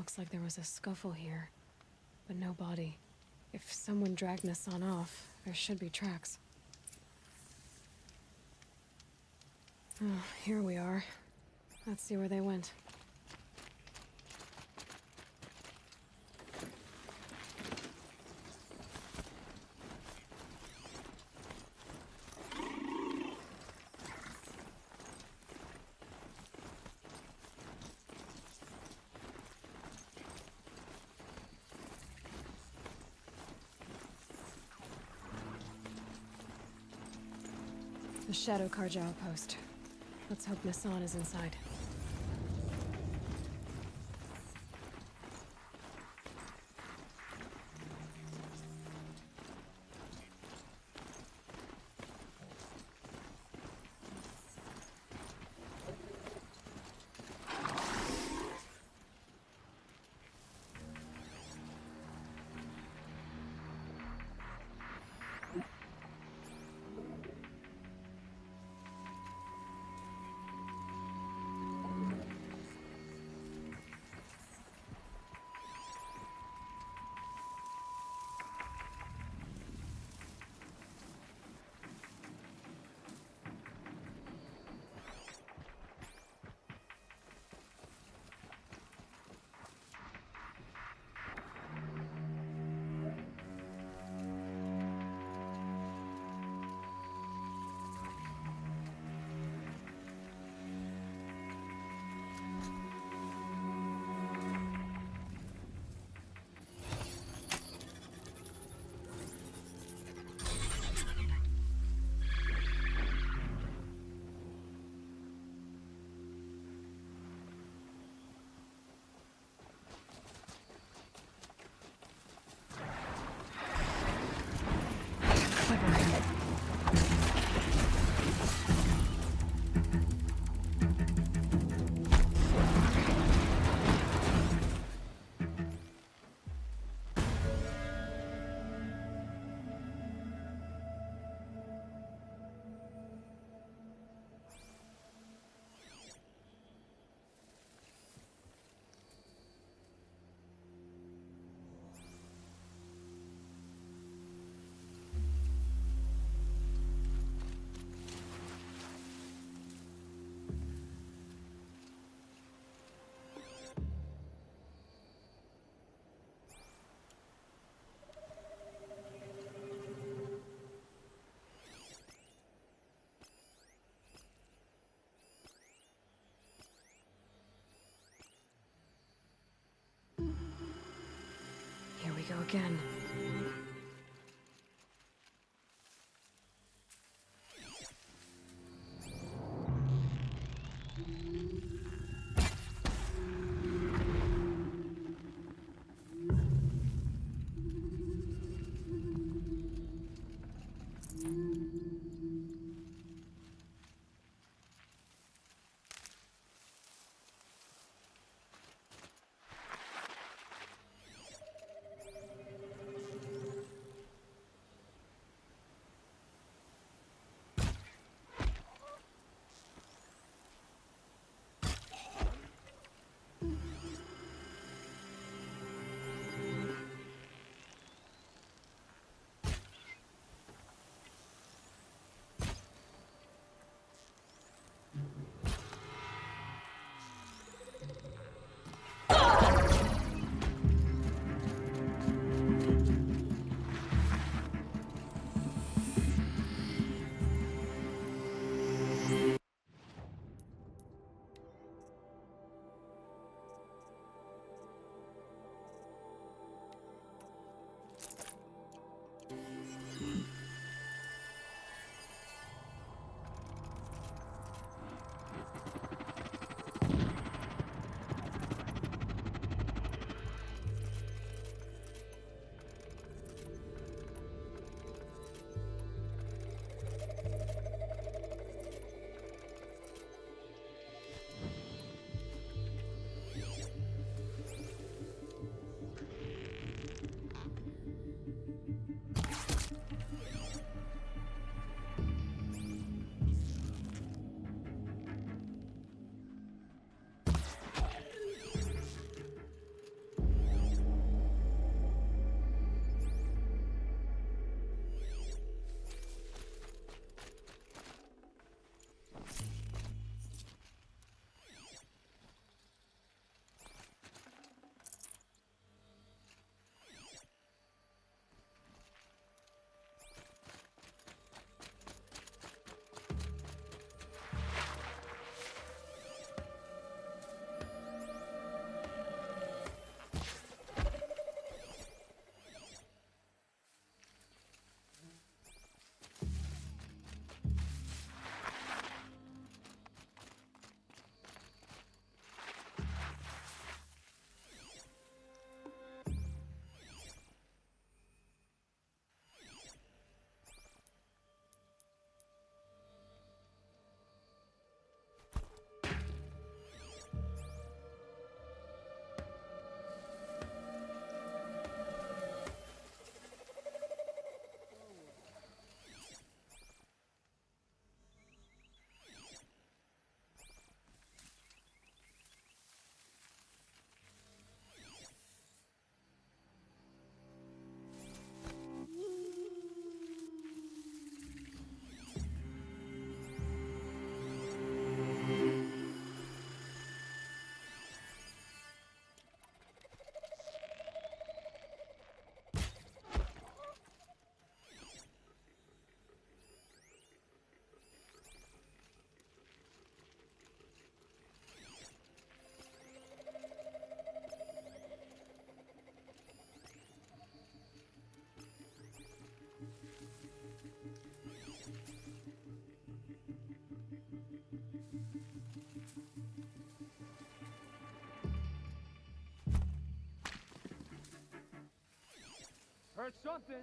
Looks like there was a scuffle here, but no body. If someone dragged Nassan off, there should be tracks. Oh, here we are. Let's see where they went. The Shadow Karja outpost. Let's hope Nassan is inside. Here we go again. Heard something.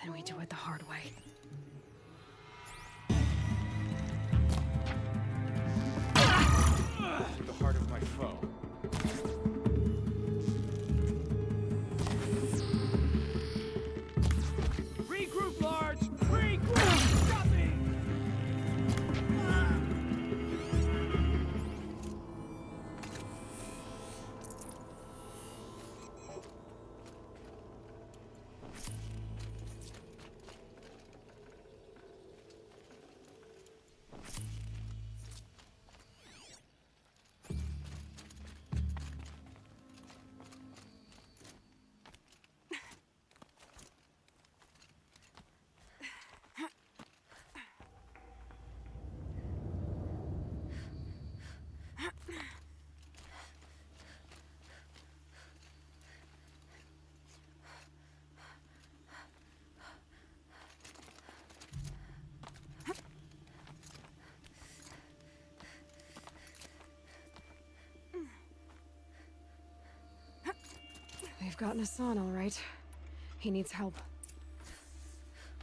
Then we do it the hard way. The heart of my foe. Regroup, Large! Regroup! Stop me! We've gotten Hassan, all right. He needs help.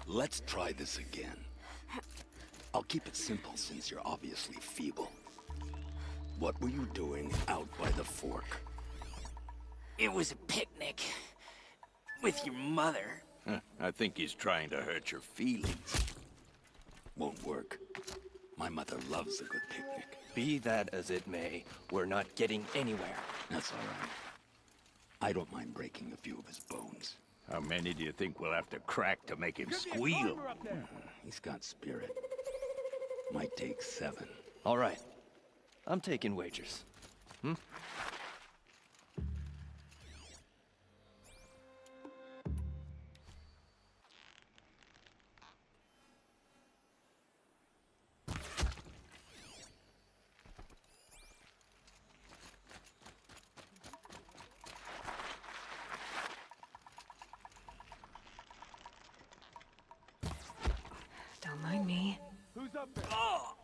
Let's try this again. I'll keep it simple since you're obviously feeble. What were you doing out by the fork? It was a picnic. With your mother. I think he's trying to hurt your feelings. Won't work. My mother loves a good picnic. Be that as it may, we're not getting anywhere. That's all right. I don't mind breaking a few of his bones. How many do you think we'll have to crack to make him Could be a squeal? climber up there. He's got spirit. Might take 7. All right. I'm taking wagers. Don't mind me. Who's up there? Oh!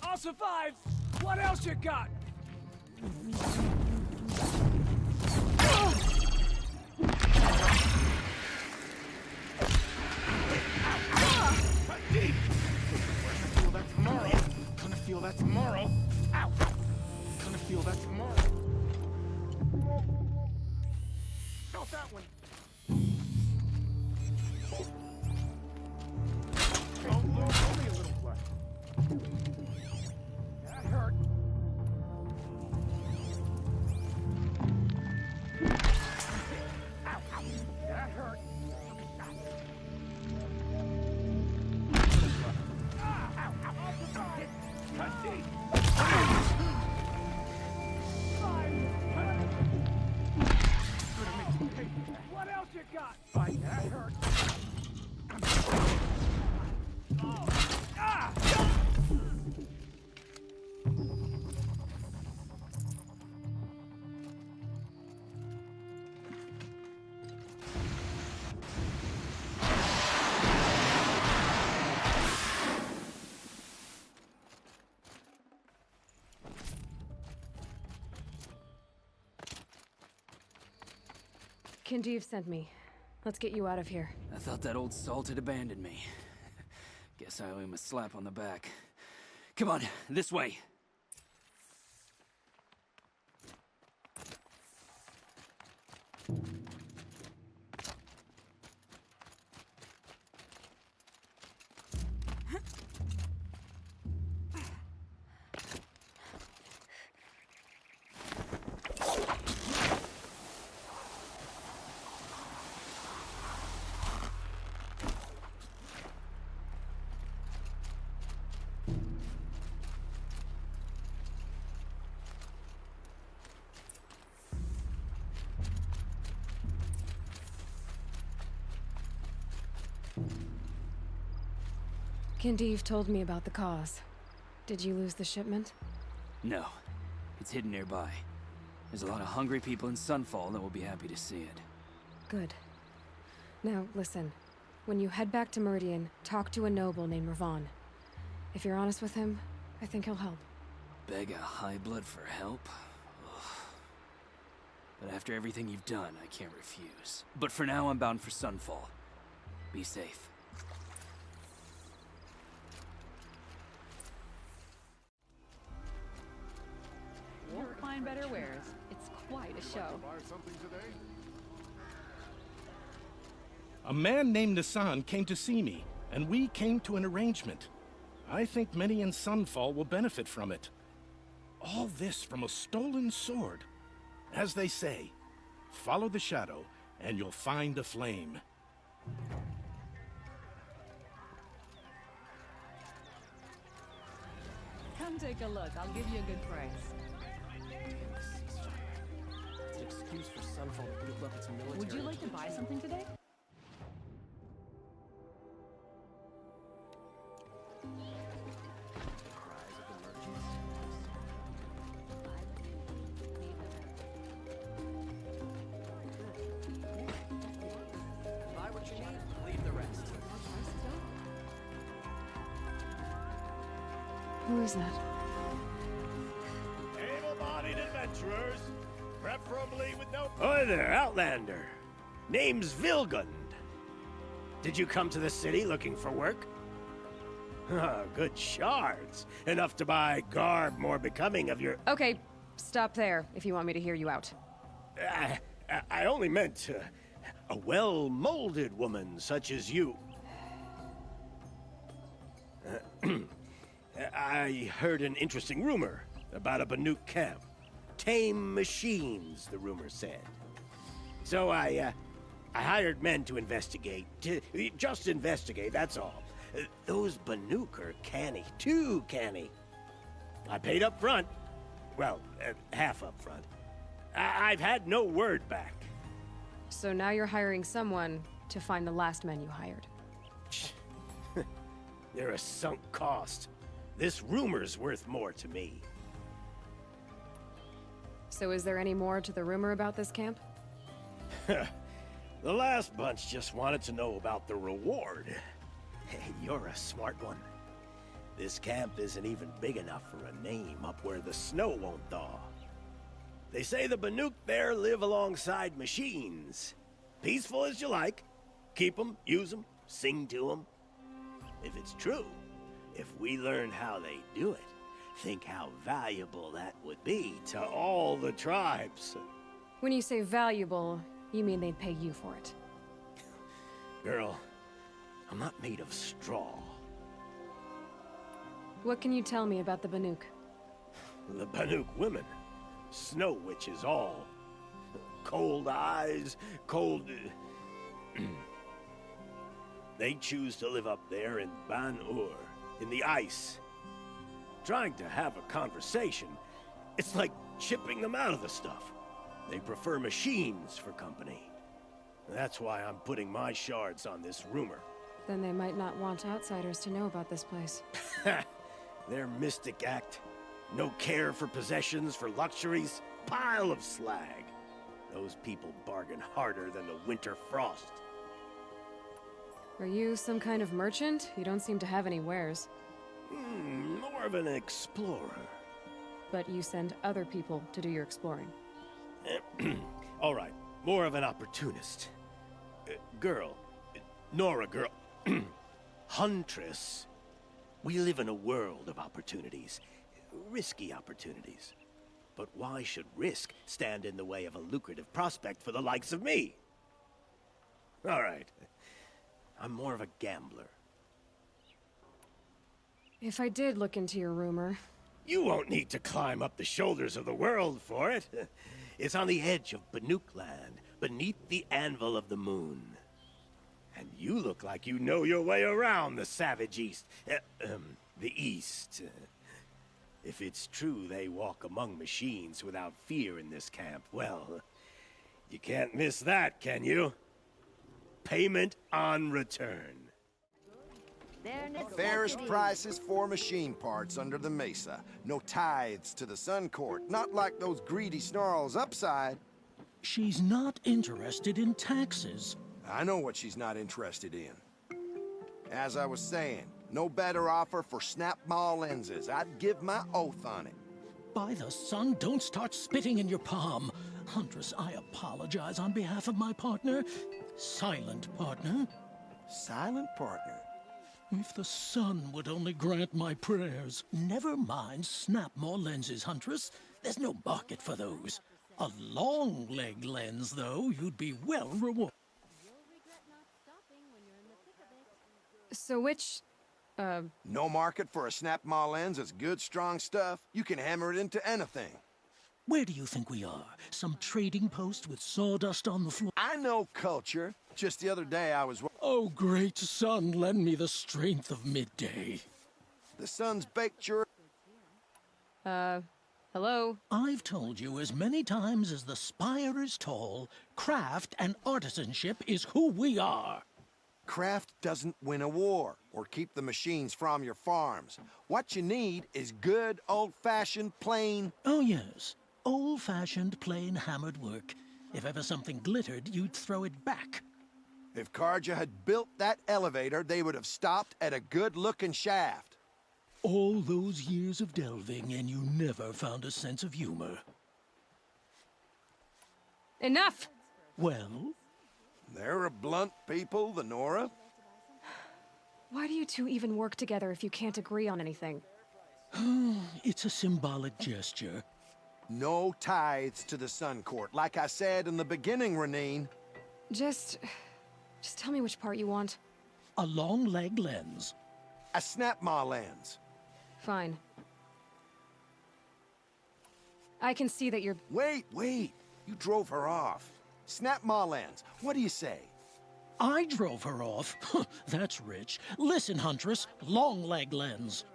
I'll survive! What else you got? Feel that tomorrow. Gonna feel that tomorrow. Ow! Gonna feel that tomorrow. Felt that one. Only a little blood. That hurt. Ow! Ow! That hurt. What else you got? Fight, that hurt. Oh. Ah! Kindev sent me. Let's get you out of here. I thought that old salt had abandoned me. Guess I owe him a slap on the back. Come on, this way. Kindev told me about the cause. Did you lose the shipment? No, it's hidden nearby. There's a lot of hungry people in Sunfall that will be happy to see it. Good. Now, listen. When you head back to Meridian, talk to a noble named Ravon. If you're honest with him, I think he'll help. Beg a high blood for help? Ugh. But after everything you've done, I can't refuse. But for now, I'm bound for Sunfall. Be safe. Won't find better wares. It's quite a show. A man named Nissan came to see me, and we came to an arrangement. I think many in Sunfall will benefit from it. All this from a stolen sword. As they say, follow the shadow, and you'll find a flame. Come take a look. I'll give you a good price. It's an excuse for Sunfall to build up its military. Would you like to buy something today? Cries of the merchants. Buy what you need, leave the rest. Who is that? Able-bodied adventurers, preferably with no... Hi there, Outlander. Name's Vilgund. Did you come to the city looking for work? Ah, good shards. Enough to buy garb more becoming of your... Okay, stop there if you want me to hear you out. I only meant a well-molded woman such as you. I heard an interesting rumor. about a Banuk camp. Tame machines, the rumor said. So I hired men to investigate. Just investigate, that's all. Those Banuk are canny, too canny. I paid up front. Well, half up front. I've had no word back. So now you're hiring someone to find the last men you hired. They're a sunk cost. This rumor's worth more to me. So is there any more to the rumor about this camp? The last bunch just wanted to know about the reward. Hey, you're a smart one. This camp isn't even big enough for a name up where the snow won't thaw. They say the Banuk there live alongside machines. Peaceful as you like. Keep them, use them, sing to them. If it's true, if we learn how they do it, think how valuable that would be to all the tribes. When you say valuable, you mean they'd pay you for it. Girl, I'm not made of straw. What can you tell me about the Banuk? The Banuk women. Snow witches all. Cold eyes, cold... They choose to live up there in Ban-Ur, in the ice. Trying to have a conversation, it's like chipping them out of the stuff. They prefer machines for company. That's why I'm putting my shards on this rumor. Then they might not want outsiders to know about this place. Their mystic act. No care for possessions, for luxuries. Pile of slag. Those people bargain harder than the winter frost. Are you some kind of merchant? You don't seem to have any wares. More of an explorer. But you send other people to do your exploring. All right, more of an opportunist. Girl. Nora girl. Huntress. We live in a world of opportunities. Risky opportunities. But why should risk stand in the way of a lucrative prospect for the likes of me? All right. I'm more of a gambler. If I did look into your rumor... You won't need to climb up the shoulders of the world for it. It's on the edge of Banuk land, beneath the anvil of the moon. And you look like you know your way around the savage east. The east. If it's true they walk among machines without fear in this camp, well, you can't miss that, can you? Payment on return. Fairest prices for machine parts under the mesa. No tithes to the Sun Court, not like those greedy snarls upside. She's not interested in taxes. I know what she's not interested in. As I was saying, no better offer for snap-maw lenses. I'd give my oath on it. By the sun, don't start spitting in your palm. Huntress, I apologize on behalf of my partner. Silent partner. Silent partner? If the sun would only grant my prayers. Never mind snap-maw lenses, Huntress. There's no market for those. A long-leg lens, though, you'd be well rewarded. So which, No market for a snap-maw lens is good, strong stuff. You can hammer it into anything. Where do you think we are? Some trading post with sawdust on the floor? I know culture. Just the other day I was... Oh, great sun, lend me the strength of midday. The sun's baked your... hello? I've told you as many times as the spire is tall, craft and artisanship is who we are. Craft doesn't win a war or keep the machines from your farms. What you need is good, old-fashioned, plain... Oh, yes. Old-fashioned, plain hammered work. If ever something glittered, you'd throw it back. If Karja had built that elevator, they would have stopped at a good-looking shaft. All those years of delving, and you never found a sense of humor. Enough! Well? They're a blunt people, the Nora. Why do you two even work together if you can't agree on anything? It's a symbolic gesture. No tithes to the Sun Court, like I said in the beginning, Renine. Just tell me which part you want. A long-leg lens. A snap-maw lens. Fine. I can see that you're... Wait! You drove her off. Snap Mullins, what do you say? I drove her off? That's rich. Listen, Huntress, long leg lens.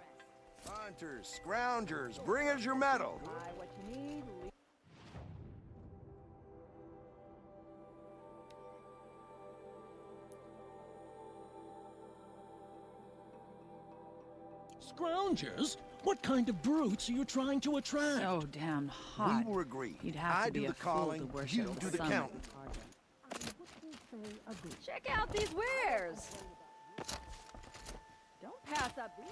Hunters, scroungers, bring us your medal. Scroungers? What kind of brutes are you trying to attract? So damn hot. We were agreed. You'd have I to be do a the calling, fool to worship you do the sun. counting. Check out these wares. Don't pass up these.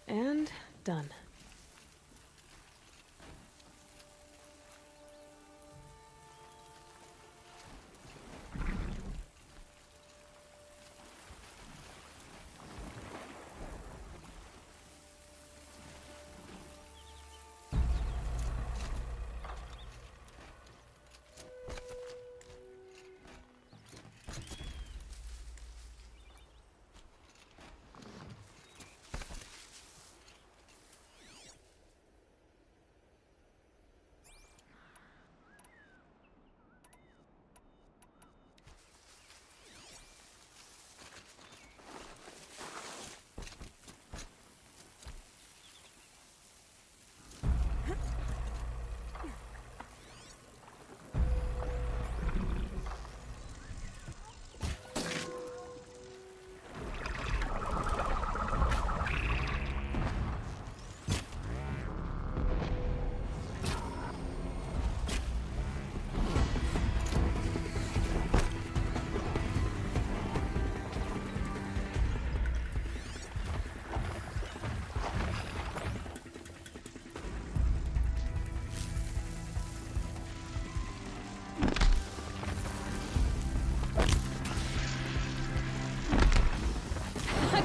And done.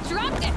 Dropped it!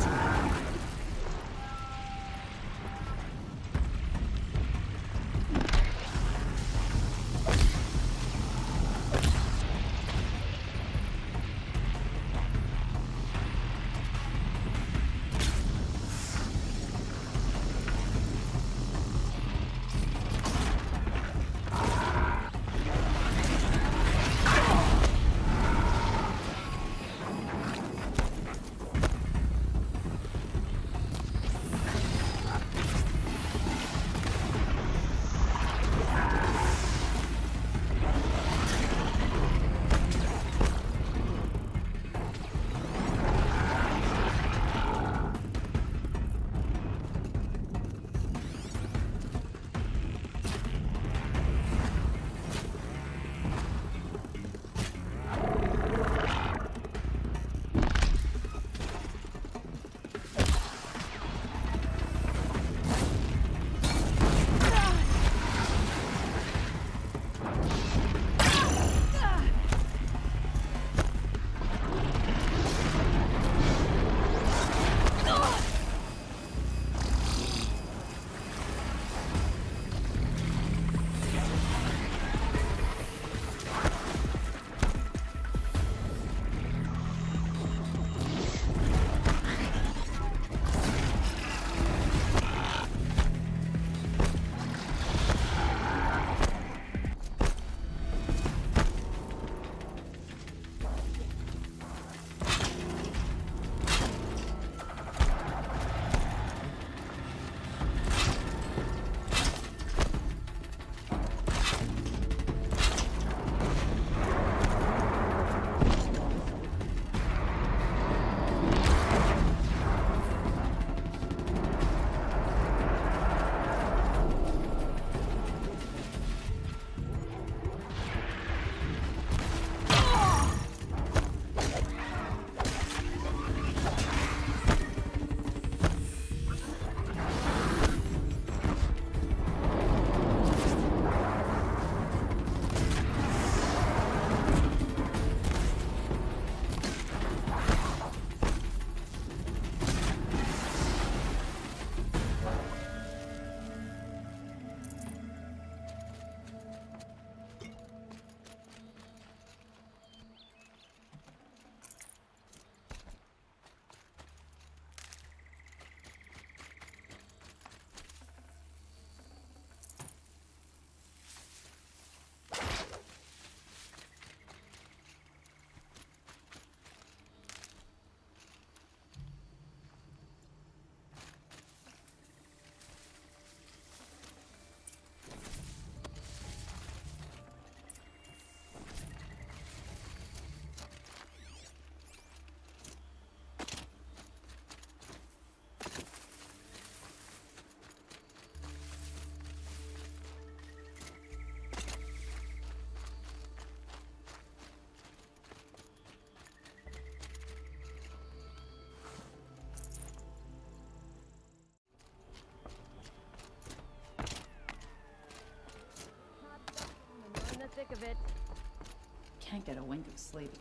can't get a wink of sleep.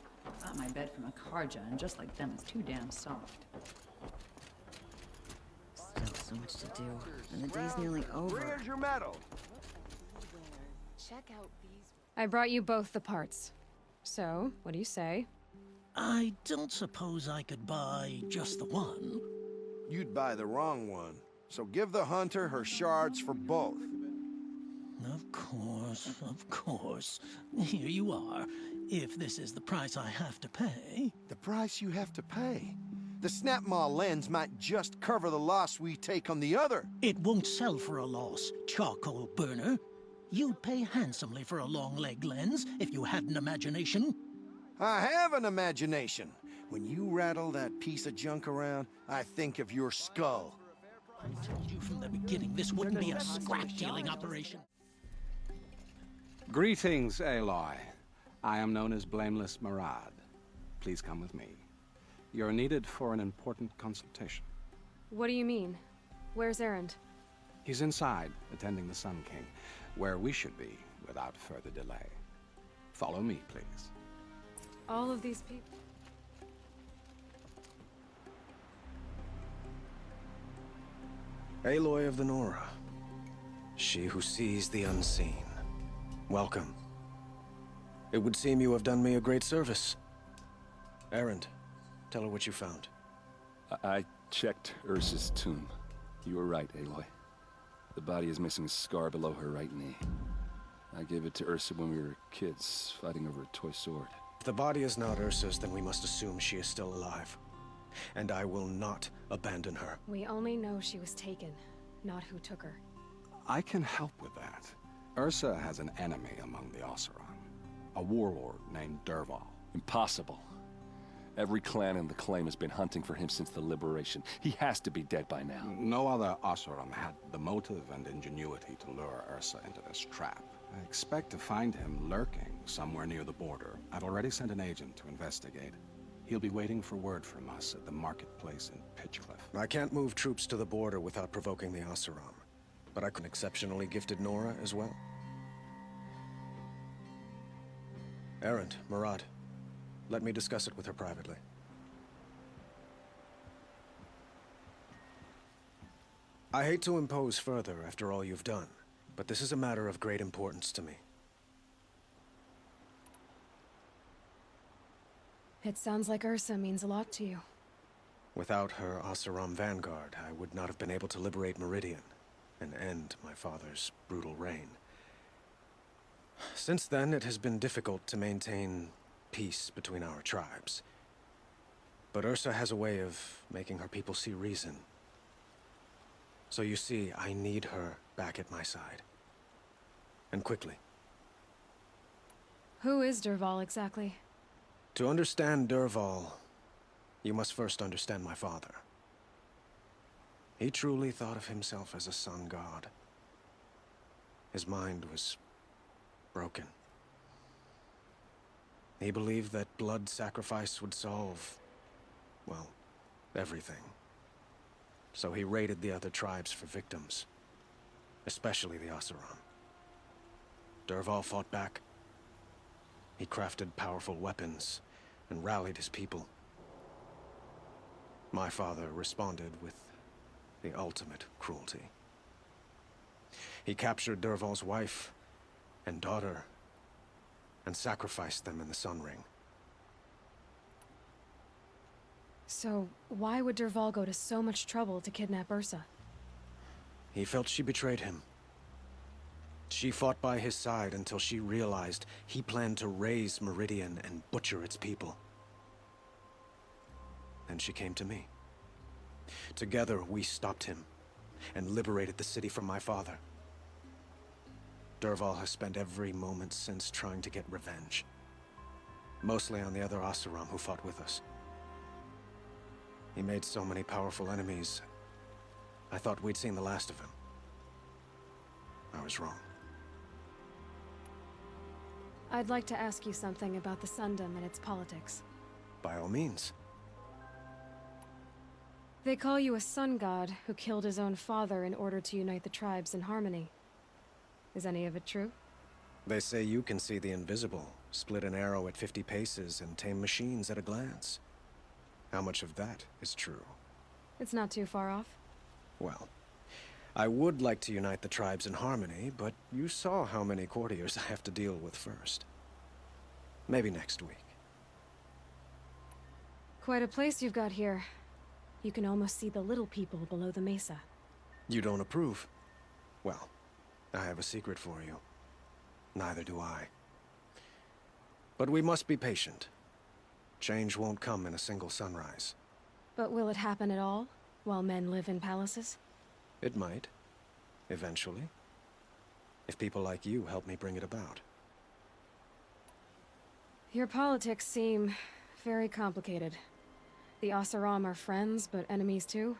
Got my bed from a Karja, and just like them, it's too damn soft. Still so much to do, and the day's nearly over. Here's your medal. Check out these. I brought you both the parts. So, what do you say? I don't suppose I could buy just the one. You'd buy the wrong one. So give the hunter her shards for both. Of course, of course. Here you are. If this is the price I have to pay. The price you have to pay? The Snapmaw lens might just cover the loss we take on the other. It won't sell for a loss, charcoal burner. You'd pay handsomely for a long-leg lens if you had an imagination. I have an imagination. When you rattle that piece of junk around, I think of your skull. I told you from the beginning this wouldn't be a scrap-dealing operation. Greetings, Aloy. I am known as Blameless Murad. Please come with me. You're needed for an important consultation. What do you mean? Where's Erend? He's inside, attending the Sun King, where we should be without further delay. Follow me, please. All of these people. Aloy of the Nora. She who sees the unseen. Welcome. It would seem you have done me a great service. Erend, tell her what you found. I checked Ursa's tomb. You were right, Aloy. The body is missing a scar below her right knee. I gave it to Ursa when we were kids, fighting over a toy sword. If the body is not Ursa's, then we must assume she is still alive. And I will not abandon her. We only know she was taken, not who took her. I can help with that. Ursa has an enemy among the Oseram. A warlord named Dervahl. Impossible. Every clan in the claim has been hunting for him since the liberation. He has to be dead by now. No other Oseram had the motive and ingenuity to lure Ursa into this trap. I expect to find him lurking somewhere near the border. I've already sent an agent to investigate. He'll be waiting for word from us at the marketplace in Pitchcliff. I can't move troops to the border without provoking the Oseram. But I can exceptionally gifted Nora as well. Erend, Murad, let me discuss it with her privately. I hate to impose further after all you've done, but this is a matter of great importance to me. It sounds like Ursa means a lot to you. Without her Oseram vanguard, I would not have been able to liberate Meridian and end my father's brutal reign. Since then, it has been difficult to maintain peace between our tribes. But Ursa has a way of making her people see reason. So you see, I need her back at my side. And quickly. Who is Dervahl exactly? To understand Dervahl, you must first understand my father. He truly thought of himself as a sun god. His mind was broken. He believed that blood sacrifice would solve, well, everything. So he raided the other tribes for victims, especially the Oseram. Dervahl fought back. He crafted powerful weapons and rallied his people. My father responded with the ultimate cruelty. He captured Dervahl's wife and daughter and sacrificed them in the Sun Ring. So, why would Dervahl go to so much trouble to kidnap Ursa? He felt she betrayed him. She fought by his side until she realized he planned to raise Meridian and butcher its people. Then she came to me. Together, we stopped him and liberated the city from my father. Dervahl has spent every moment since trying to get revenge. Mostly on the other Oseram who fought with us. He made so many powerful enemies, I thought we'd seen the last of him. I was wrong. I'd like to ask you something about the Sundom and its politics. By all means. They call you a sun god who killed his own father in order to unite the tribes in harmony. Is any of it true? They say you can see the invisible, split an arrow at 50 paces, and tame machines at a glance. How much of that is true? It's not too far off. Well, I would like to unite the tribes in harmony, but you saw how many courtiers I have to deal with first. Maybe next week. Quite a place you've got here. You can almost see the little people below the mesa. You don't approve? Well, I have a secret for you. Neither do I. But we must be patient. Change won't come in a single sunrise. But will it happen at all, while men live in palaces? It might. Eventually. If people like you help me bring it about. Your politics seem very complicated. The S.A.R are friends, but enemies too?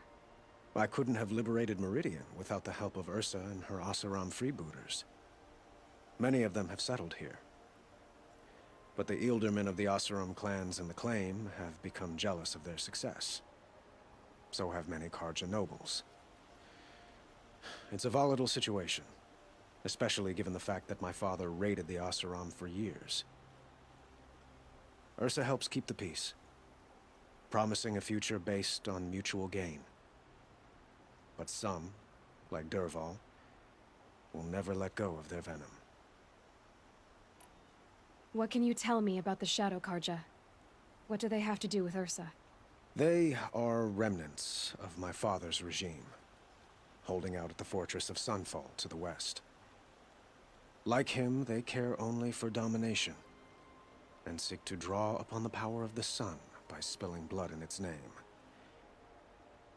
I couldn't have liberated Meridian without the help of Ursa and her S.A.R freebooters. Many of them have settled here. But the Ealdormen of the S.A.R clans in the Claim have become jealous of their success. So have many Karja nobles. It's a volatile situation, especially given the fact that my father raided the S.A.R for years. Ursa helps keep the peace, promising a future based on mutual gain. But some, like Dervahl, will never let go of their venom. What can you tell me about the Shadow Karja? What do they have to do with Ursa? They are remnants of my father's regime, holding out at the fortress of Sunfall to the west. Like him, they care only for domination, and seek to draw upon the power of the sun by spilling blood in its name.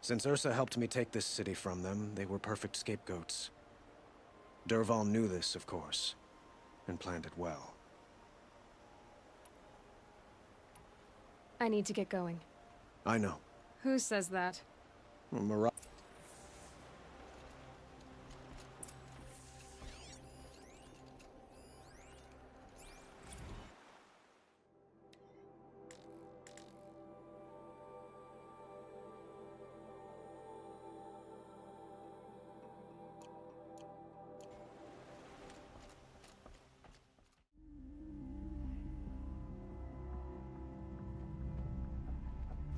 Since Ursa helped me take this city from them, they were perfect scapegoats. Dervahl knew this, of course, and planned it well. I need to get going. I know. Who says that? Mariah.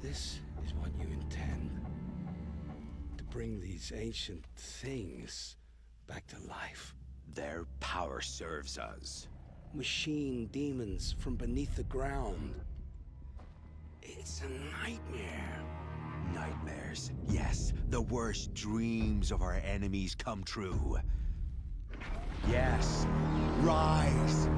This is what you intend? To bring these ancient things back to life? Their power serves us. Machine demons from beneath the ground. It's a nightmare. Nightmares. Yes, the worst dreams of our enemies come true. Yes, rise!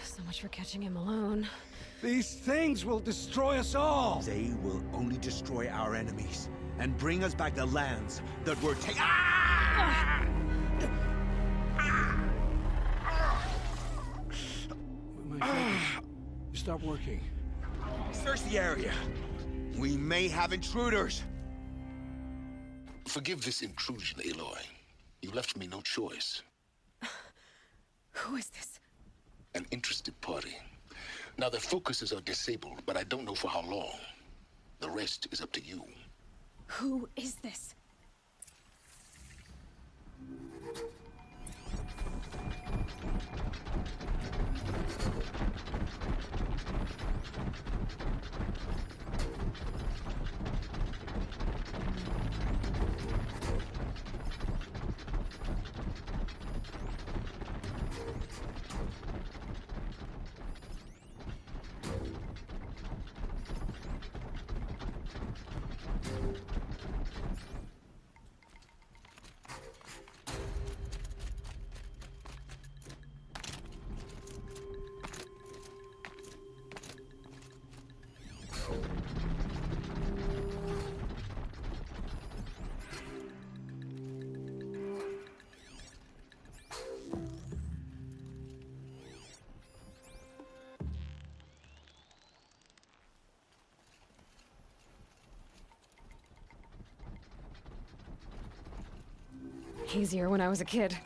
So much for catching him alone. These things will destroy us all! They will only destroy our enemies and bring us back the lands that were taken. My fingers. You stop working. Search the area. We may have intruders. Forgive this intrusion, Aloy. You left me no choice. Who is this? An interested party. Now, their focuses are disabled, but I don't know for how long. The rest is up to you. Who is this? Easier when I was a kid.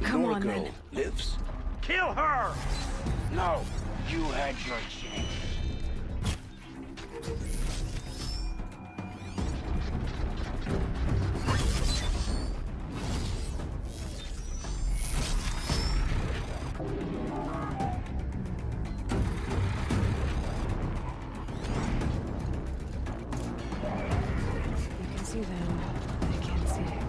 Come on, Noriko then. lives. Kill her! No, you had your chance. You can see them. They can't see you.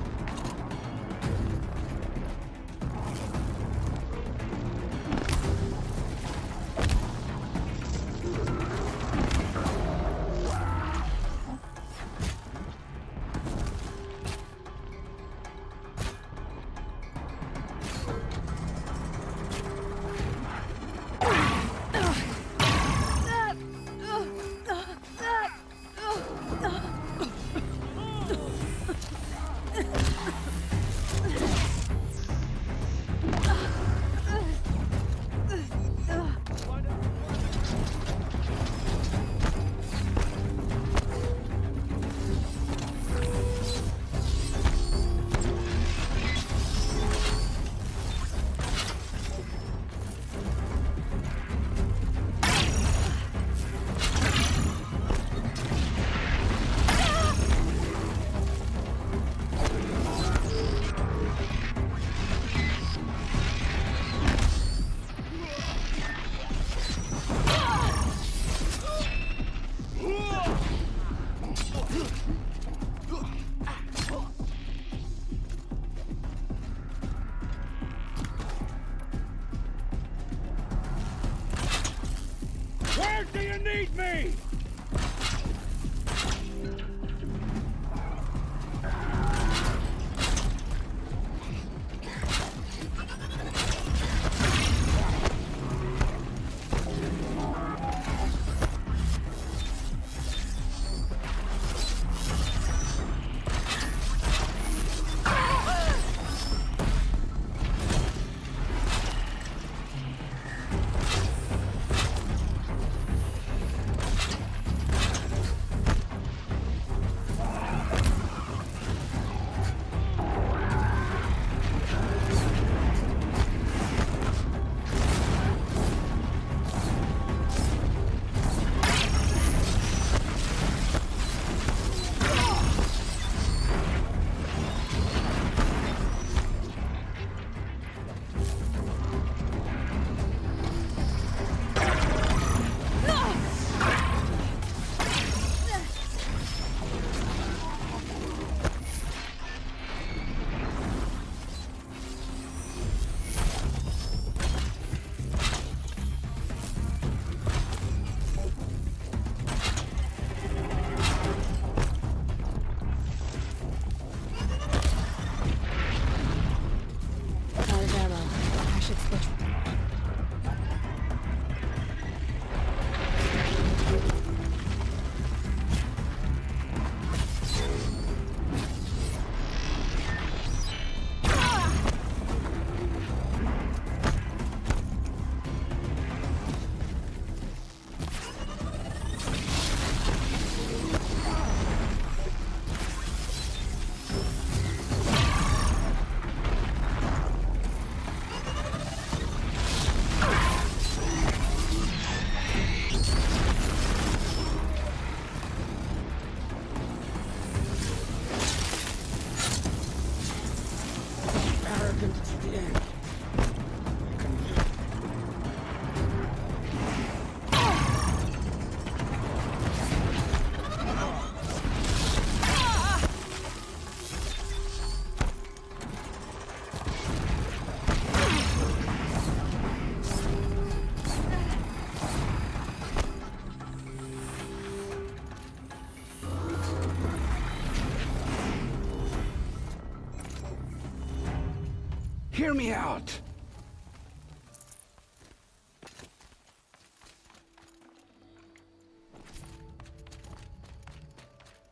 Hear me out!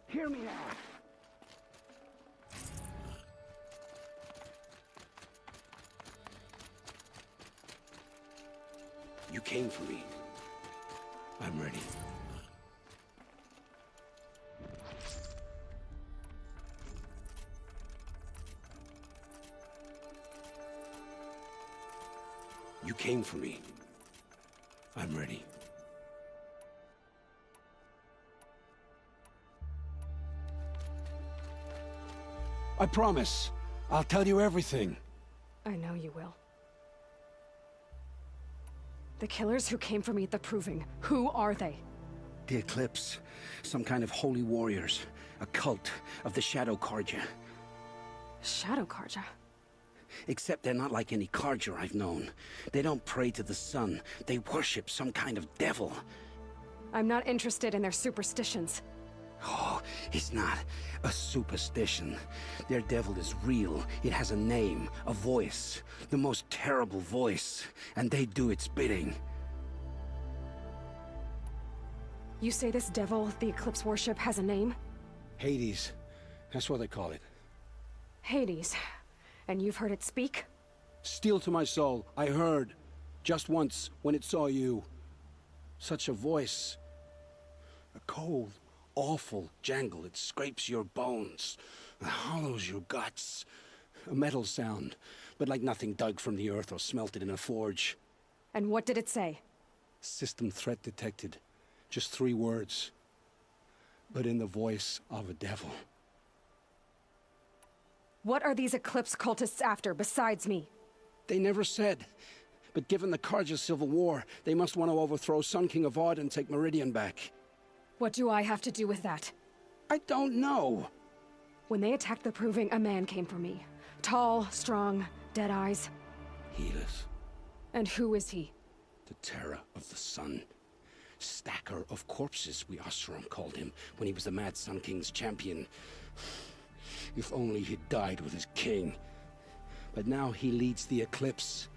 Hear me out! You came for me. I'm ready. You came for me. I'm ready. I promise. I'll tell you everything. I know you will. The killers who came for me at the Proving, who are they? The Eclipse. Some kind of holy warriors. A cult of the Shadow Karja. Shadow Karja? Except they're not like any Karja I've known. They don't pray to the sun. They worship some kind of devil. I'm not interested in their superstitions. Oh, it's not a superstition. Their devil is real. It has a name, a voice. The most terrible voice. And they do its bidding. You say this devil the Eclipse worship has a name? Hades. That's what they call it. Hades. And you've heard it speak? Steel to my soul. I heard. Just once, when it saw you. Such a voice. A cold, awful jangle. It scrapes your bones. It hollows your guts. A metal sound, but like nothing dug from the earth or smelted in a forge. And what did it say? System threat detected. Just 3 words. But in the voice of a devil. What are these Eclipse cultists after, besides me? They never said. But given the Karja civil war, they must want to overthrow Sun King of Odd and take Meridian back. What do I have to do with that? I don't know. When they attacked the Proving, a man came for me. Tall, strong, dead eyes. Helis. And who is he? The terror of the sun. Stacker of corpses, we S.A.R called him, when he was the Mad Sun King's champion. If only he'd died with his king. But now he leads the Eclipse.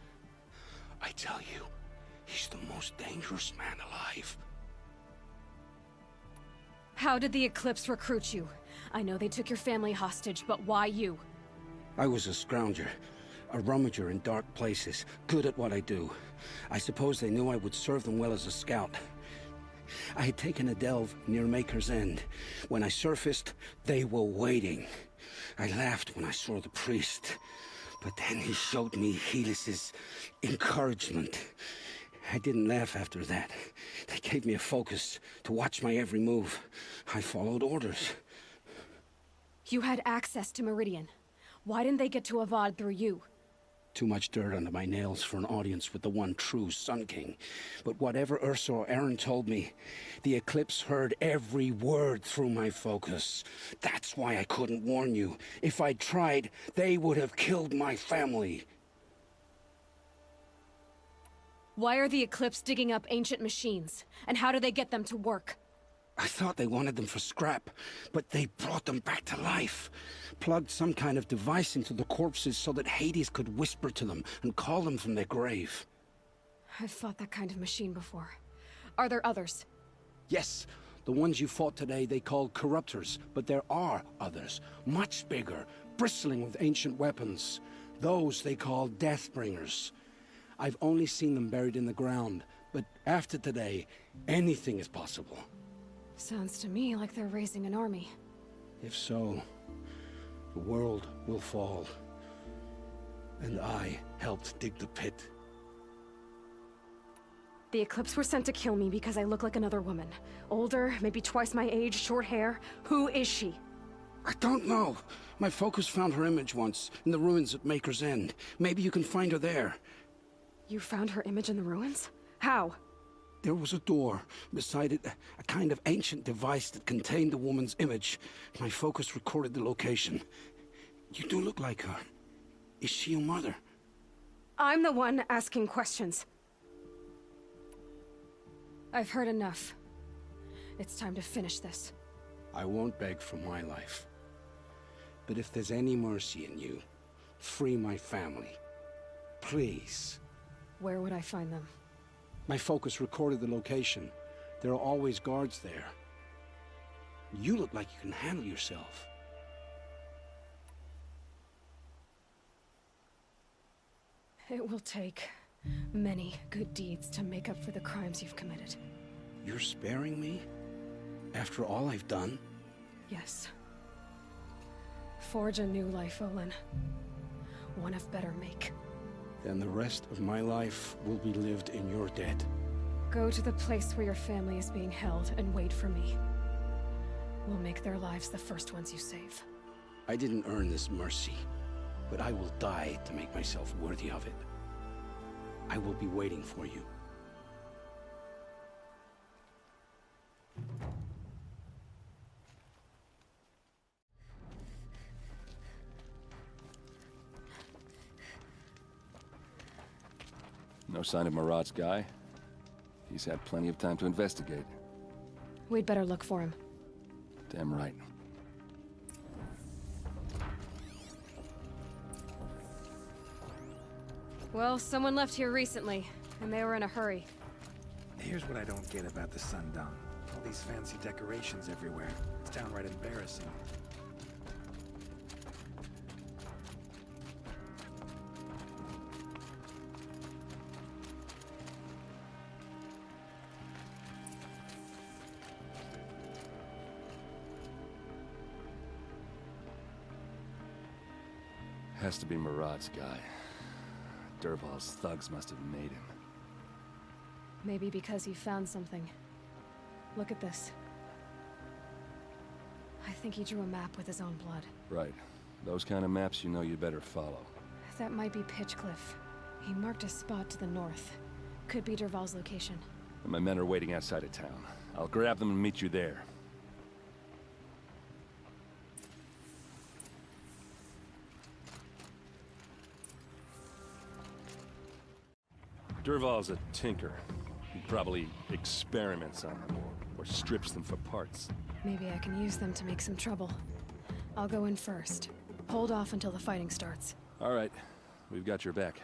I tell you, he's the most dangerous man alive. How did the Eclipse recruit you? I know they took your family hostage, but why you? I was a scrounger, a rummager in dark places, good at what I do. I suppose they knew I would serve them well as a scout. I had taken a delve near Maker's End. When I surfaced, they were waiting. I laughed when I saw the priest, but then he showed me Helis's encouragement. I didn't laugh after that. They gave me a focus to watch my every move. I followed orders. You had access to Meridian. Why didn't they get to Avad through you? Too much dirt under my nails for an audience with the one true Sun King. But whatever Ursa or Aaron told me, the Eclipse heard every word through my focus. That's why I couldn't warn you. If I'd tried, they would have killed my family. Why are the Eclipse digging up ancient machines? And how do they get them to work? I thought they wanted them for scrap, but they brought them back to life. Plugged some kind of device into the corpses so that Hades could whisper to them and call them from their grave. I've fought that kind of machine before. Are there others? Yes, the ones you fought today they called corruptors, but there are others, much bigger, bristling with ancient weapons. Those they call Deathbringers. I've only seen them buried in the ground, but after today, anything is possible. Sounds to me like they're raising an army. If so, the world will fall. And I helped dig the pit. The Eclipse were sent to kill me because I look like another woman. Older, maybe twice my age, short hair. Who is she? I don't know. My focus found her image once, in the ruins at Maker's End. Maybe you can find her there. You found her image in the ruins? How? There was a door. Beside it, a kind of ancient device that contained the woman's image. My focus recorded the location. You do look like her. Is she your mother? I'm the one asking questions. I've heard enough. It's time to finish this. I won't beg for my life. But if there's any mercy in you, free my family. Please. Where would I find them? My focus recorded the location. There are always guards there. You look like you can handle yourself. It will take many good deeds to make up for the crimes you've committed. You're sparing me? After all I've done? Yes. Forge a new life, Olin. One of better make. Then the rest of my life will be lived in your debt. Go to the place where your family is being held and wait for me. We'll make their lives the first ones you save. I didn't earn this mercy, but I will die to make myself worthy of it. I will be waiting for you. No sign of Marat's guy? He's had plenty of time to investigate. We'd better look for him. Damn right. Well, someone left here recently, and they were in a hurry. Here's what I don't get about the Sundown. All these fancy decorations everywhere. It's downright embarrassing. Has to be Marat's guy. Dervahls' thugs must have made him. Maybe because he found something. Look at this. I think he drew a map with his own blood. Right. Those kind of maps you know you better follow. That might be Pitchcliff. He marked a spot to the north. Could be Dervahls' location. And my men are waiting outside of town. I'll grab them and meet you there. Dervahl's a tinker. He probably experiments on them, or strips them for parts. Maybe I can use them to make some trouble. I'll go in first. Hold off until the fighting starts. All right. We've got your back.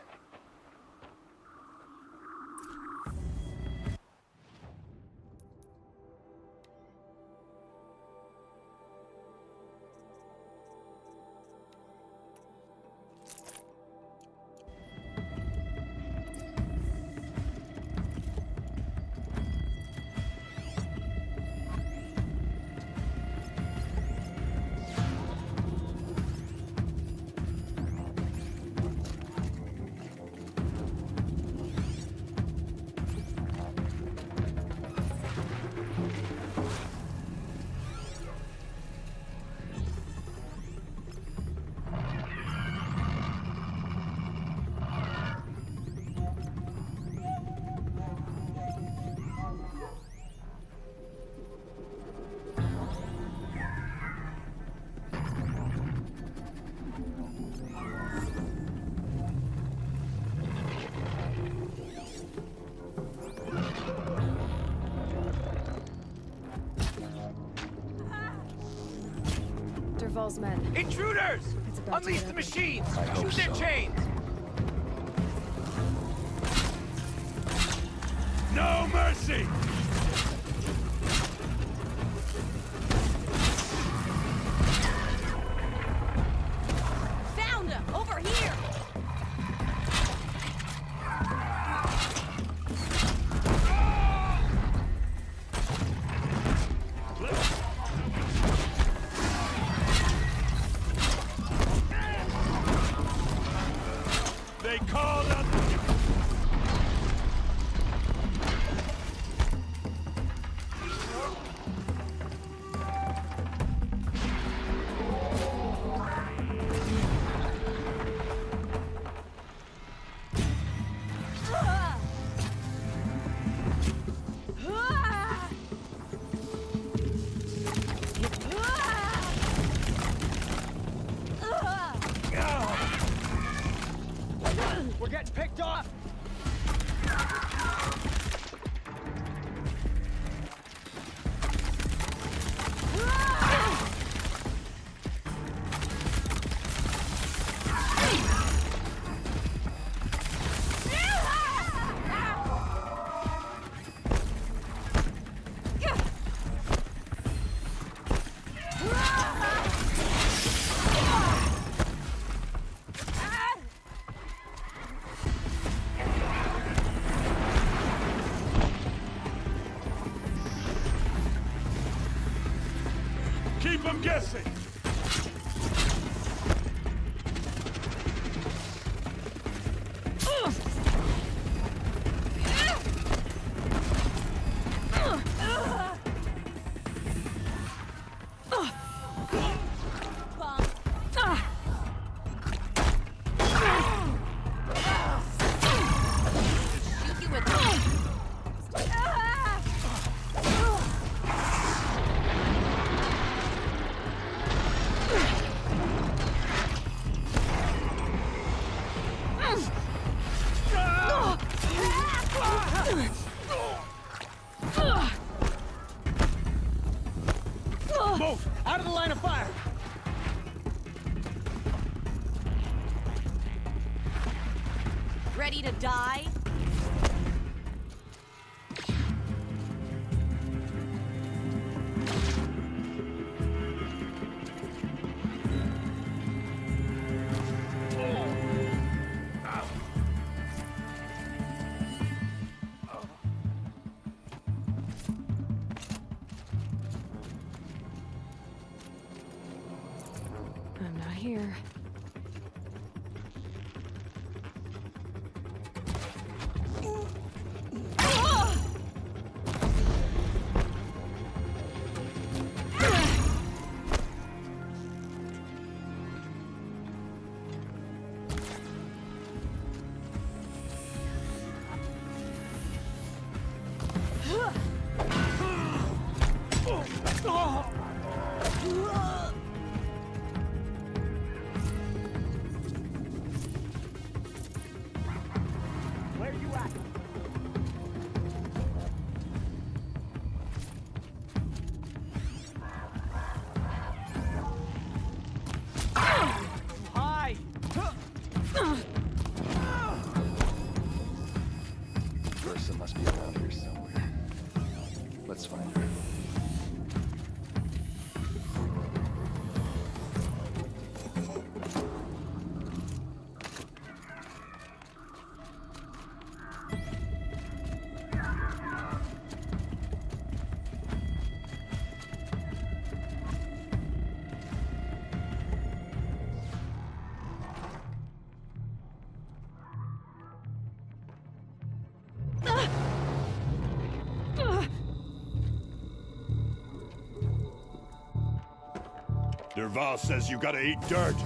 Dervahls' men. Intruders! Unleash the machines! Shoot their chains! No mercy! Found him! Over here! They called us! I'm guessing. Move! Out of the line of fire! Ready to die? I'm not here. Where you at? Hi! Ursa must be around here somewhere. Let's find her. Dervahls says you gotta eat dirt.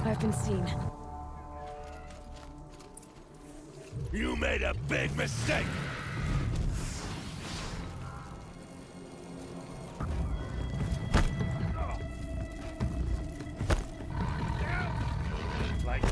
I've been seen. You made a big mistake. Like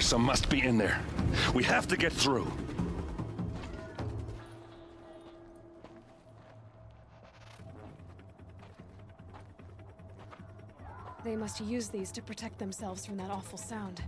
Ursa must be in there. We have to get through. They must use these to protect themselves from that awful sound.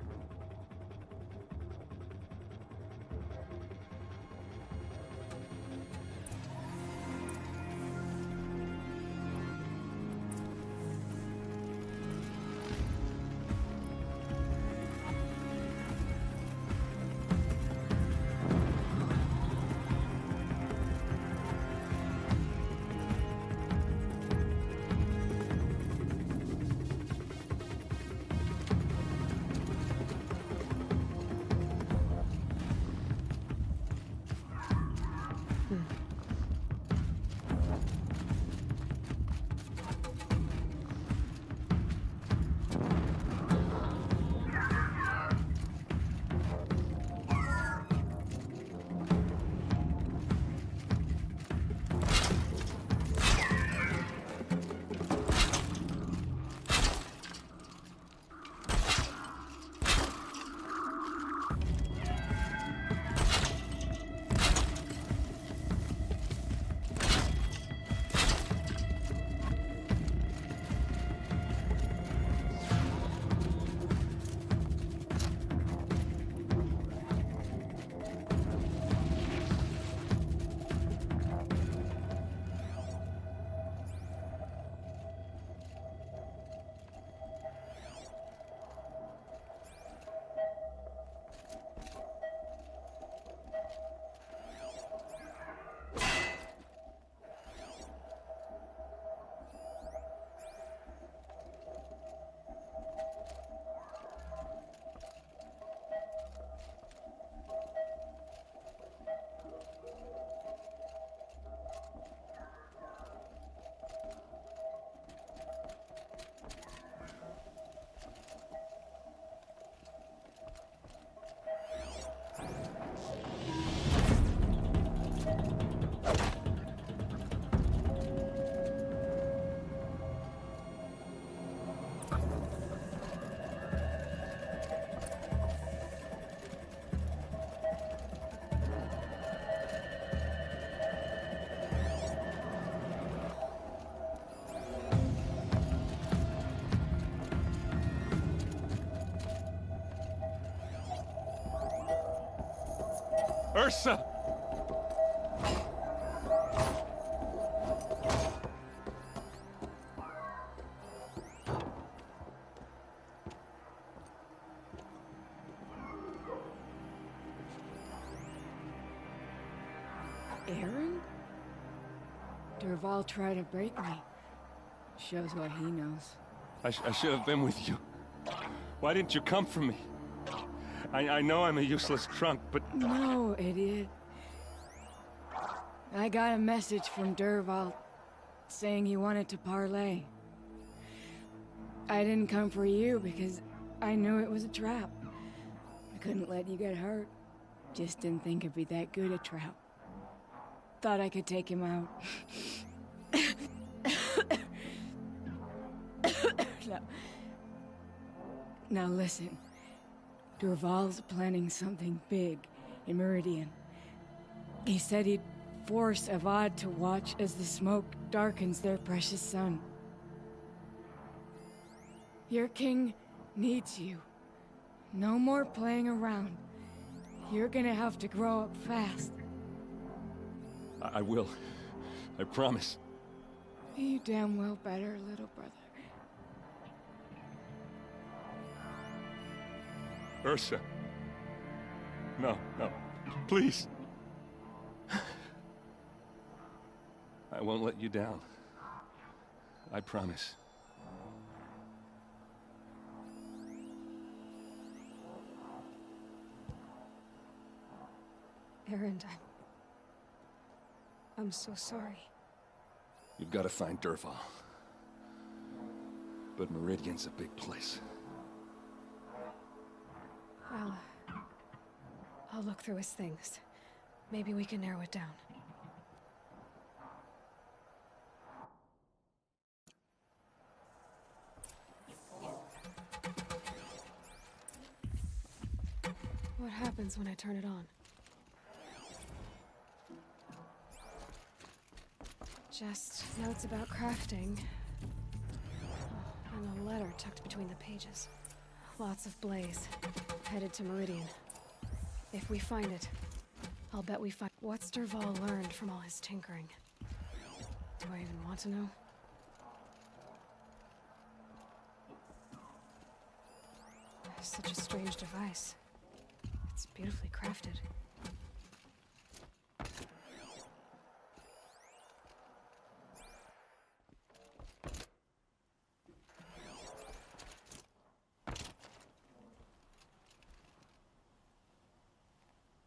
Ursa! Aaron? Dervahl tried to break me. Shows what he knows. I should have been with you. Why didn't you come for me? I know I'm a useless trunk, but... No, idiot. I got a message from Dervahl saying he wanted to parlay. I didn't come for you because I knew it was a trap. I couldn't let you get hurt. Just didn't think it'd be that good a trap. Thought I could take him out. Now listen. Dervahl's planning something big in Meridian. He said he'd force Avad to watch as the smoke darkens their precious sun. Your king needs you. No more playing around. You're gonna have to grow up fast. I will. I promise. You damn well better, little brother. Ursa. No, no. Please. I won't let you down. I promise. Aaron, I'm so sorry. You've got to find Dervahl. But Meridian's a big place. I'll look through his things. Maybe we can narrow it down. What happens when I turn it on? Just notes about crafting. And a letter tucked between the pages. Lots of blaze. Headed to Meridian. If we find it, I'll bet we find... What's Dervahl learned from all his tinkering? Do I even want to know? Such a strange device. It's beautifully crafted.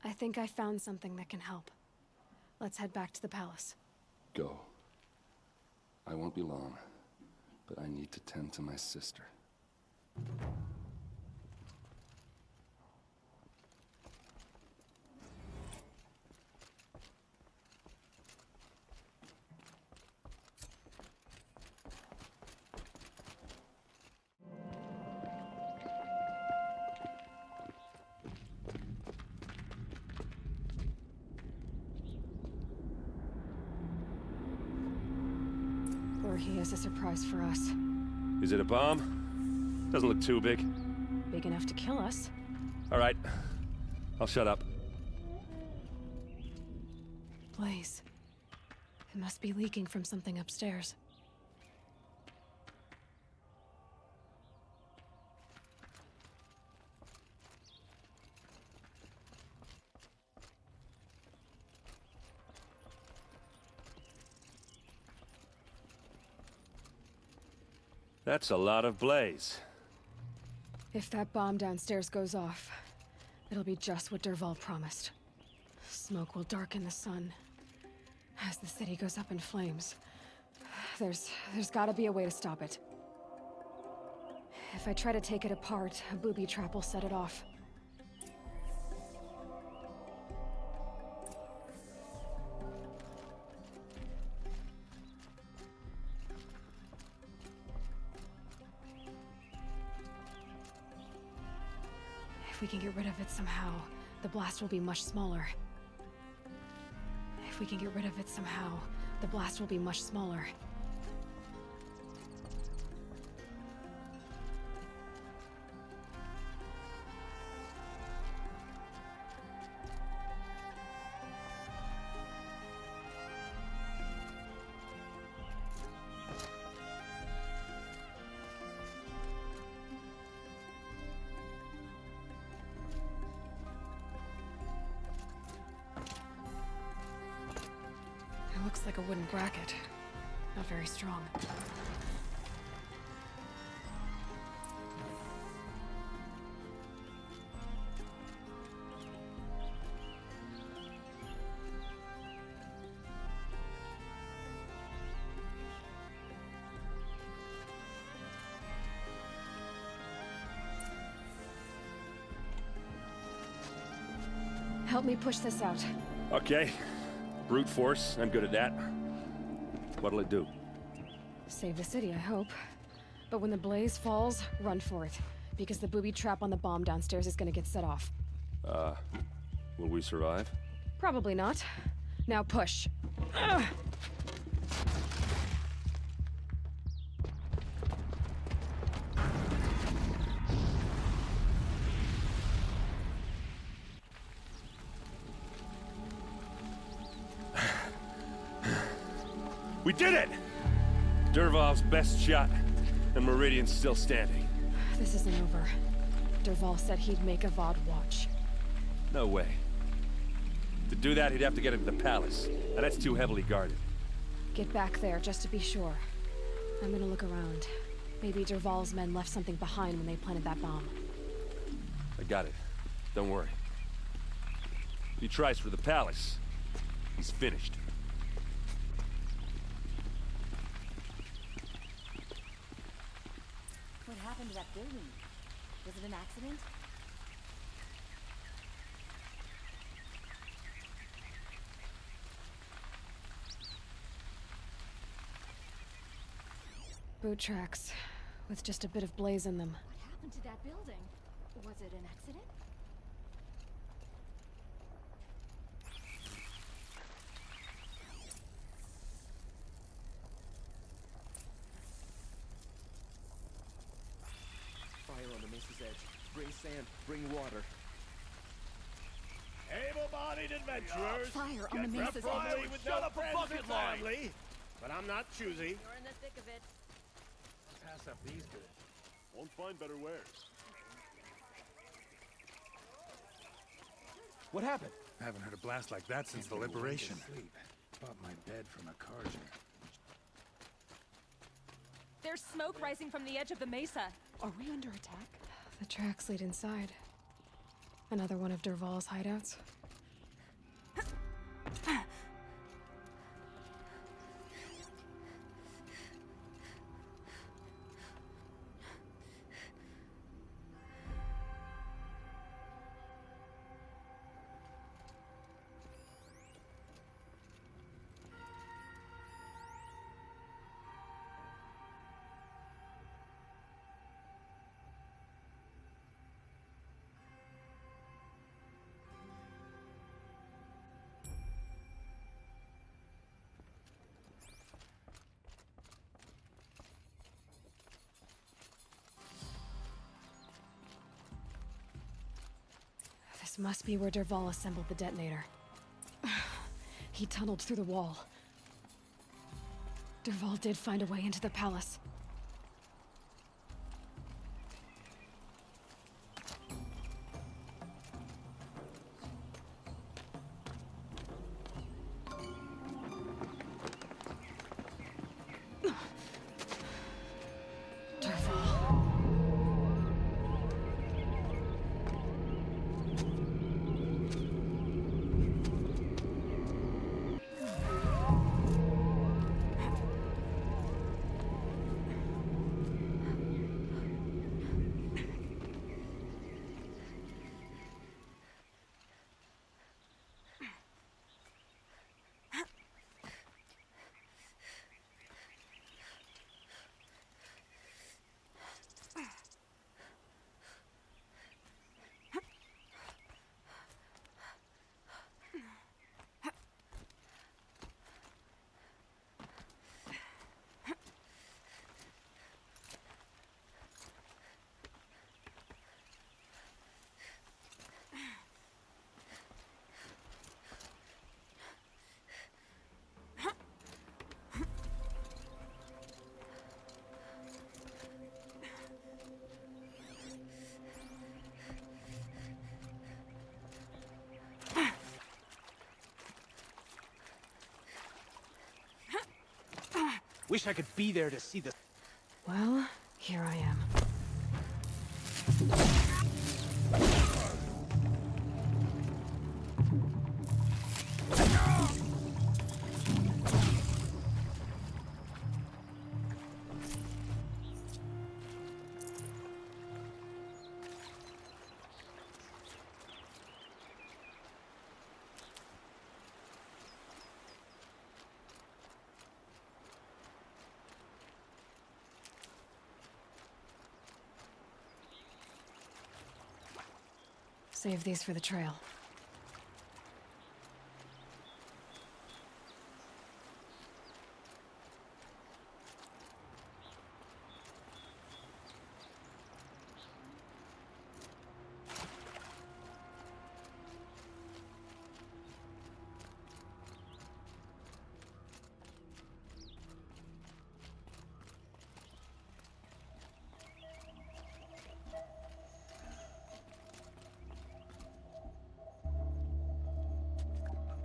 I think I found something that can help. Let's head back to the palace. Go. I won't be long, but I need to tend to my sister. Or he has a surprise for us. Is it a bomb? Doesn't look too big. Big enough to kill us. All right. I'll shut up. Blaze. It must be leaking from something upstairs. That's a lot of blaze. If that bomb downstairs goes off, it'll be just what Dervahl promised. Smoke will darken the sun. As the city goes up in flames, there's gotta be a way to stop it. If I try to take it apart, a booby trap will set it off. If we can get rid of it somehow, the blast will be much smaller. If we can get rid of it somehow, the blast will be much smaller. It looks like a wooden bracket. Not very strong. Help me push this out. Okay. Brute force, I'm good at that. What'll it do? Save the city, I hope. But when the blaze falls, run for it. Because the booby trap on the bomb downstairs is gonna get set off. Will we survive? Probably not. Now push. Ugh. We did it! Dervahl's best shot, and Meridian's still standing. This isn't over. Dervahl said he'd make a VOD watch. No way. To do that, he'd have to get into the palace, and that's too heavily guarded. Get back there, just to be sure. I'm gonna look around. Maybe Dervahl's men left something behind when they planted that bomb. I got it. Don't worry. If he tries for the palace, he's finished. What happened to that building? Was it an accident? Boot tracks, with just a bit of blaze in them. What happened to that building? Was it an accident? on the mesa's edge. Bring sand, bring water. Able-bodied adventurers! Fire on the mesa's preferably edge. with Shut no up a friends bucket or line. family. But I'm not choosy. You're in the thick of it. Pass up these goods. Won't find better wares. What happened? I haven't heard a blast like that since the liberation. Bought my bed from a carja. There's smoke rising from the edge of the mesa. Are we under attack? The tracks lead inside. Another one of Dervahls' hideouts. This must be where Dervahl assembled the detonator. He tunneled through the wall. Dervahl did find a way into the palace. Wish I could be there to see the... Well, here I am. Save these for the trail.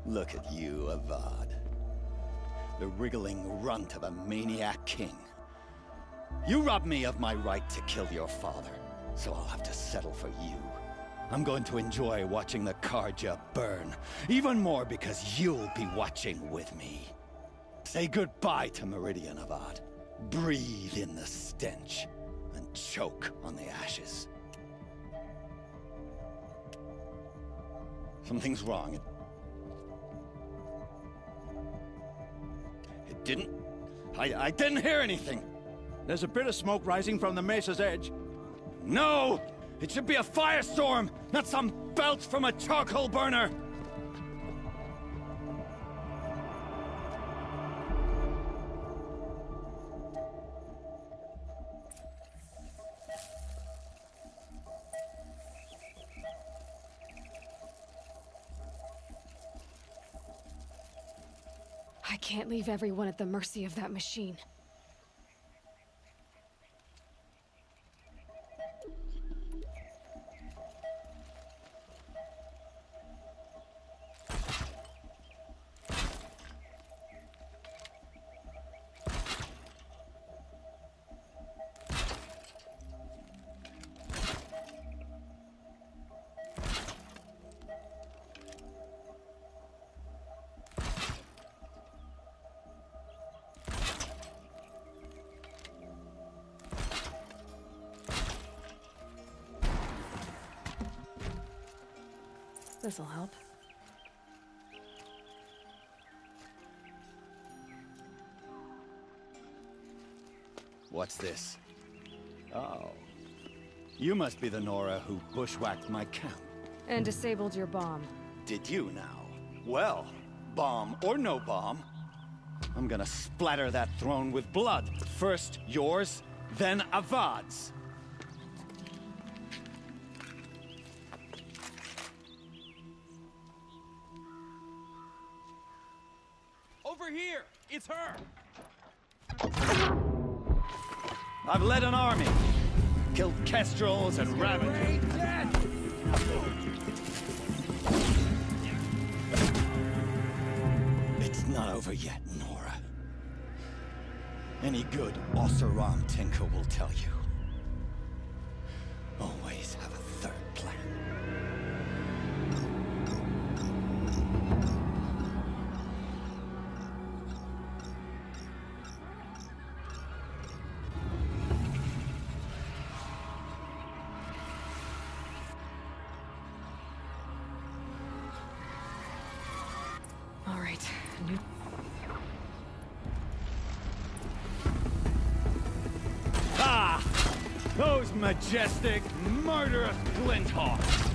Look at you, Avad. The wriggling runt of a maniac king. You robbed me of my right to kill your father, so I'll have to settle for you. I'm going to enjoy watching the Carja burn, even more because you'll be watching with me. Say goodbye to Meridian, Avad. Breathe in the stench, and choke on the ashes. Something's wrong. It didn't... I didn't hear anything. There's a bit of smoke rising from the mesa's edge. No! It should be a firestorm, not some belch from a charcoal burner! can't leave everyone at the mercy of that machine. This'll help. What's this? Oh. You must be the Nora who bushwhacked my camp. And disabled your bomb. Did you now? Well, bomb or no bomb, I'm gonna splatter that throne with blood. First yours, then Avad's. Over here! It's her! I've led an army. Killed kestrels and ravagers. It's not over yet, Nora. Any good S.A.R tinker will tell you. Always have a third plan. All right. Ah! Those majestic, murderous Glinthawks!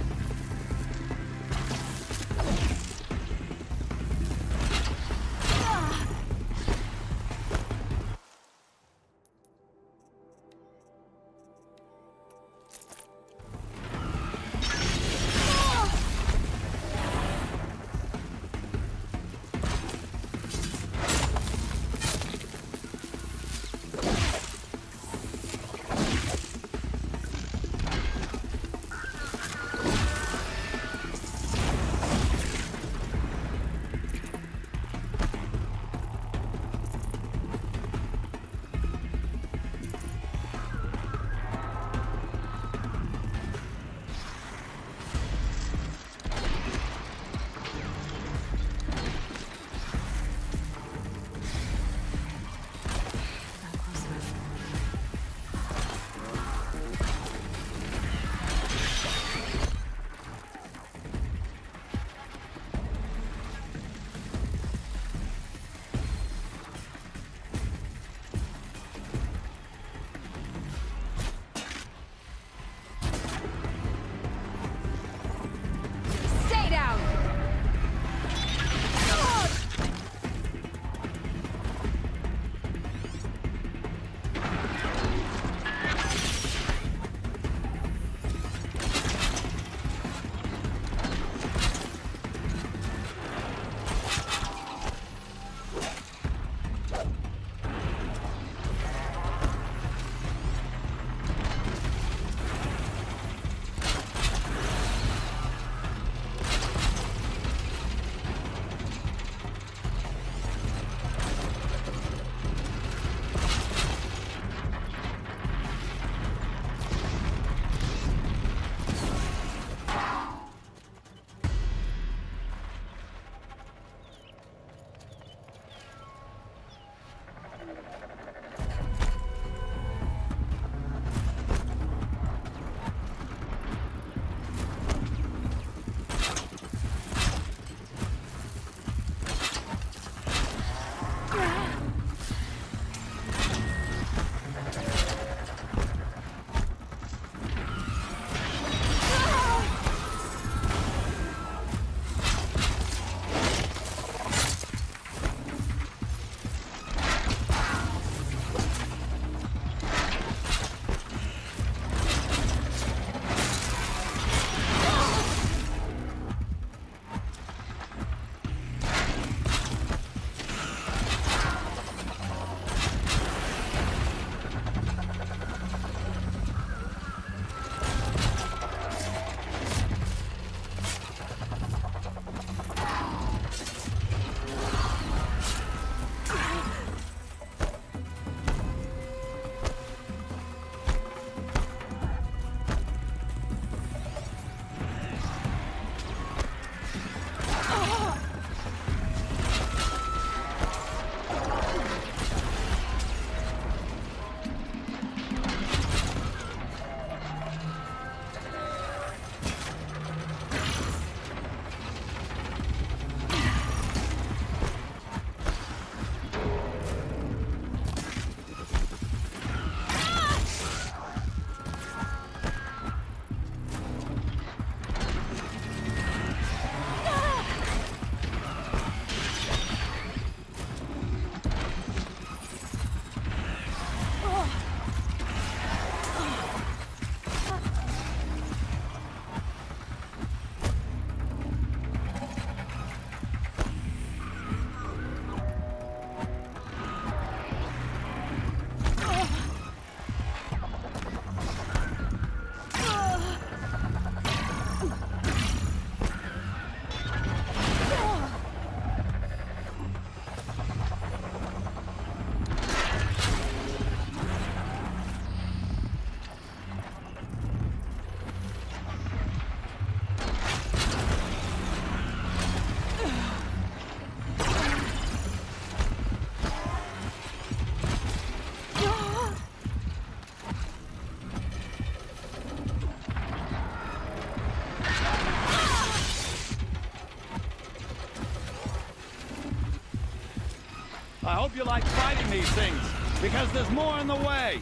I hope you like fighting these things, because there's more in the way.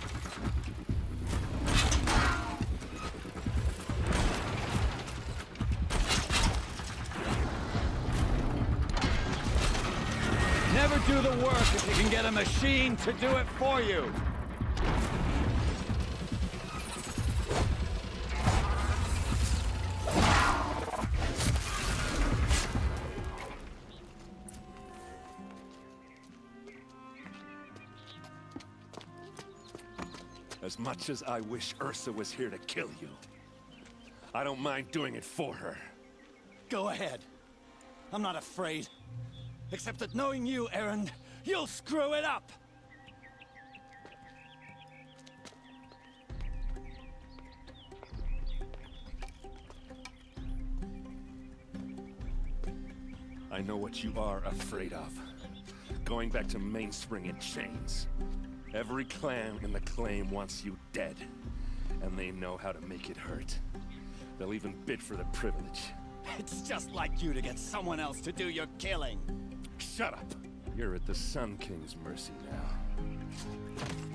Never do the work if you can get a machine to do it for you. As much as I wish Ursa was here to kill you, I don't mind doing it for her. Go ahead. I'm not afraid. Except that knowing you, Aaron, you'll screw it up! I know what you are afraid of. Going back to Mainspring in chains. Every clan in the claim wants you dead. And they know how to make it hurt. They'll even bid for the privilege. It's just like you to get someone else to do your killing. Shut up! You're at the Sun King's mercy now.